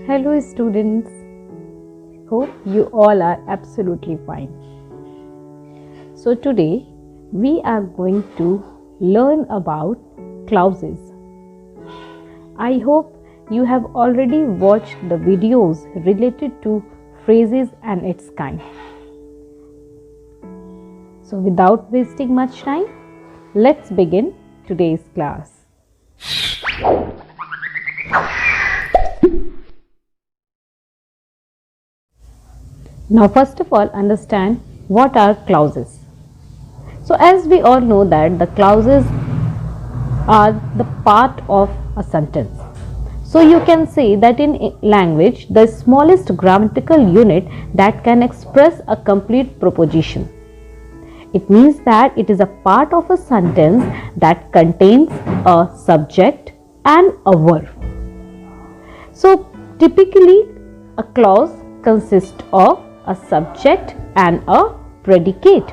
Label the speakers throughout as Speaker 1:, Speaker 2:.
Speaker 1: Hello students, hope you all are absolutely fine. So today we are going to learn about clauses. I hope you have already watched the videos related to phrases and its kind. So without wasting much time, let's begin today's class. Now first of all, understand what are clauses. So as we all know that the clauses are the part of a sentence. So you can say that in language the smallest grammatical unit that can express a complete proposition. It means that it is a part of a sentence that contains a subject and a verb. So typically a clause consists of a subject and a predicate.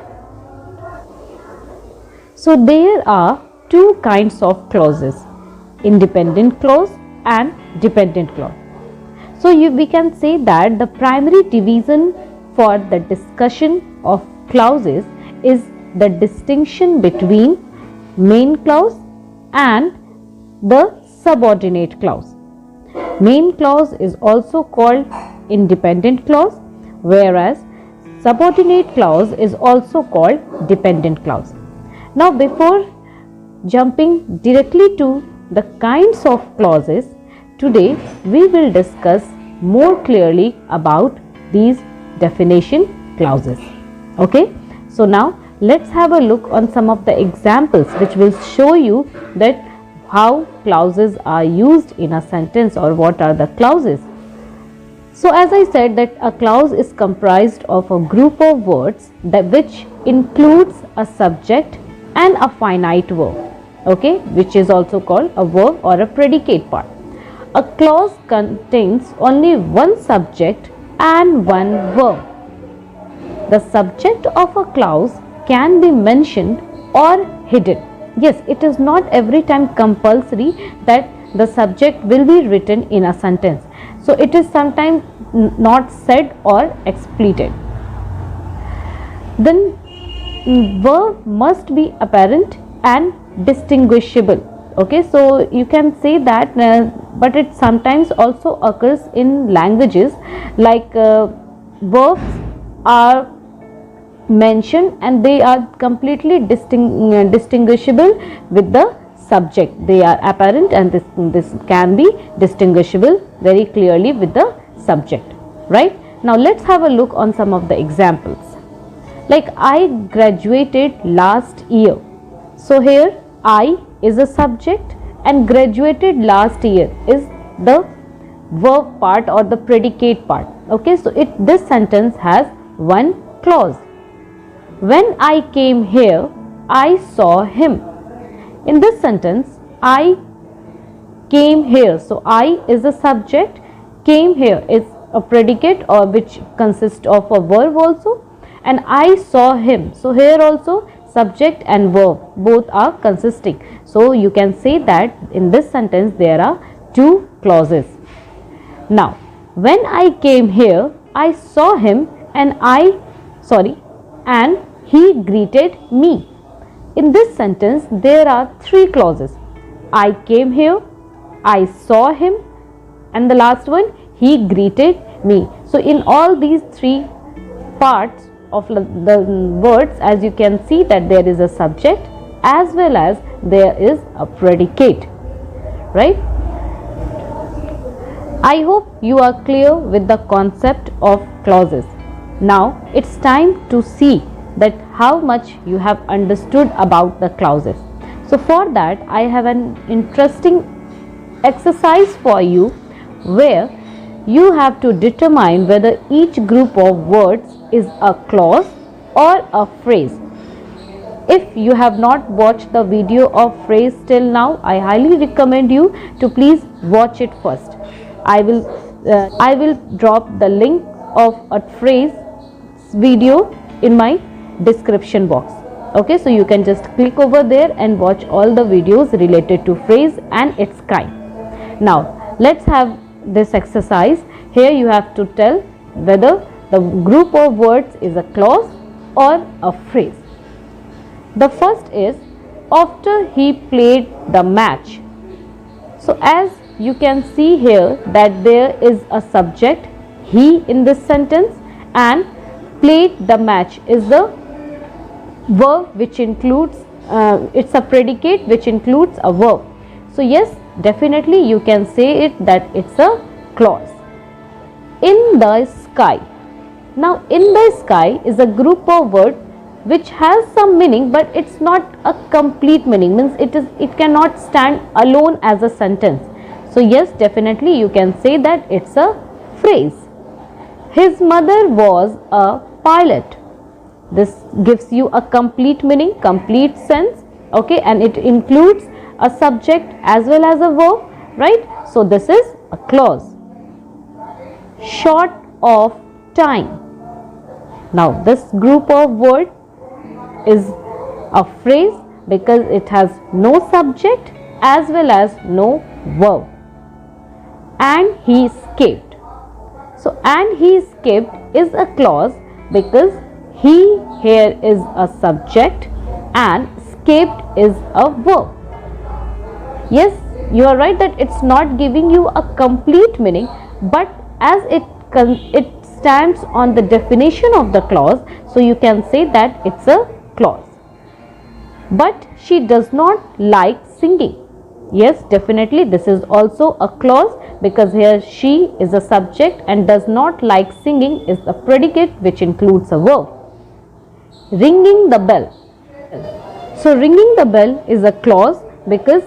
Speaker 1: So there are two kinds of clauses, independent clause and dependent clause. So we can say that the primary division for the discussion of clauses is the distinction between main clause and the subordinate clause. Main clause is also called independent clause, whereas subordinate clause is also called dependent clause. Now before jumping directly to the kinds of clauses, today we will discuss more clearly about these definition clauses. Okay, so now let's have a look on some of the examples which will show you that how clauses are used in a sentence or what are the clauses. So as I said that a clause is comprised of a group of words that which includes a subject and a finite verb, okay, which is also called a verb or a predicate part. A clause contains only one subject and one verb. The subject of a clause can be mentioned or hidden. Yes, it is not every time compulsory that the subject will be written in a sentence. So it is sometimes not said or expleted. Then verb must be apparent and distinguishable. Okay, so you can say that, but it sometimes also occurs in languages like verbs are mentioned and they are completely distinguishable with the subject. They are apparent and this can be distinguishable very clearly with the subject, right? Now let's have a look on some of the examples. Like I graduated last year. So here I is a subject and graduated last year is the verb part or the predicate part. Okay, so this sentence has one clause. When I came here, I saw him. In this sentence, I came here. So I is a subject, came here is a predicate or which consists of a verb also, and I saw him. So here also subject and verb both are consisting. So you can say that in this sentence there are two clauses. Now when I came here, I saw him and he greeted me. In this sentence there are three clauses. I came here, I saw him, and the last one, he greeted me. So in all these three parts of the words, as you can see that there is a subject as well as there is a predicate, right? I hope you are clear with the concept of clauses. Now it's time to see that how much you have understood about the clauses. So for that I have an interesting exercise for you where you have to determine whether each group of words is a clause or a phrase. If you have not watched the video of phrase till now, I highly recommend you to please watch it first. I will drop the link of a phrase video in my description box. Okay, so you can just click over there and watch all the videos related to phrase and its kind. Now let's have this exercise, here you have to tell whether the group of words is a clause or a phrase. The first is, after he played the match. So as you can see here that there is a subject he in this sentence, and played the match is the verb which includes it's a predicate which includes a verb. So yes, definitely you can say it that it's a clause. In the sky. Now in the sky is a group of words which has some meaning, but it's not a complete meaning, means it cannot stand alone as a sentence. So yes, definitely you can say that it's a phrase. His mother was a pilot. This gives you a complete meaning, complete sense, okay, and it includes a subject as well as a verb, right? So this is a clause. Short of time. Now this group of words is a phrase because it has no subject as well as no verb. And he escaped. So and he escaped is a clause because he here is a subject and escaped is a verb. Yes, you are right that it's not giving you a complete meaning, but as it stands on the definition of the clause, so you can say that it's a clause. But she does not like singing. Yes, definitely this is also a clause because here she is a subject and does not like singing is the predicate which includes a verb. Ringing the bell. So ringing the bell is a clause because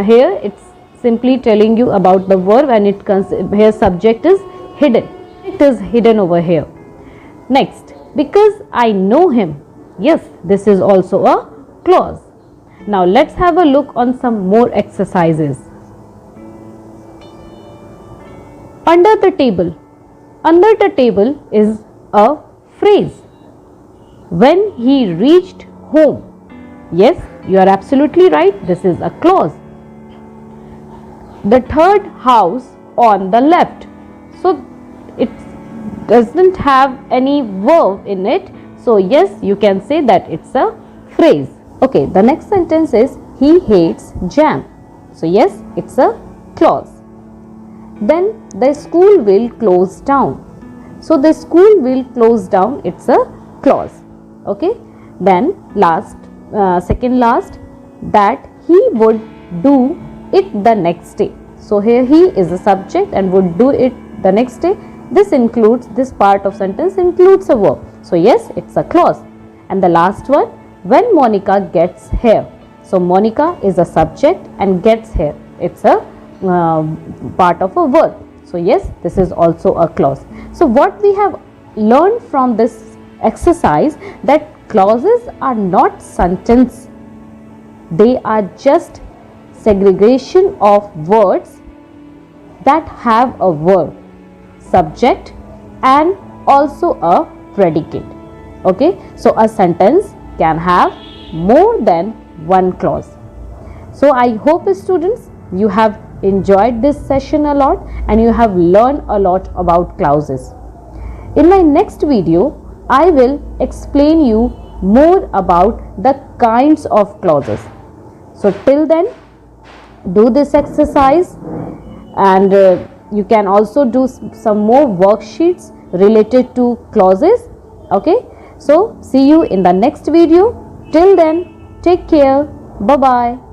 Speaker 1: here it's simply telling you about the verb, and it here subject is hidden. It is hidden over here. Next, because I know him. Yes, this is also a clause. Now let's have a look on some more exercises. Under the table. Under the table is a phrase. When he reached home. Yes, you are absolutely right. This is a clause. The third house on the left. So it doesn't have any verb in it. So yes, you can say that it's a phrase. Okay, the next sentence is he hates jam. So yes, it's a clause. Then the school will close down. So the school will close down, it's a clause. Okay, then second last, that he would do it the next day. So here he is a subject and would do it the next day. This includes, this part of sentence includes a verb. So yes, it's a clause. And the last one, when Monica gets here. So Monica is a subject and gets here, it's a part of a verb. So yes, this is also a clause. So what we have learned from this exercise, that clauses are not sentence, they are just segregation of words that have a verb, subject and also a predicate. Okay, so a sentence can have more than one clause. So I hope students you have enjoyed this session a lot and you have learned a lot about clauses. In my next video I will explain you more about the kinds of clauses. So till then, do this exercise, and you can also do some more worksheets related to clauses. Okay, so see you in the next video. Till then, take care. Bye bye.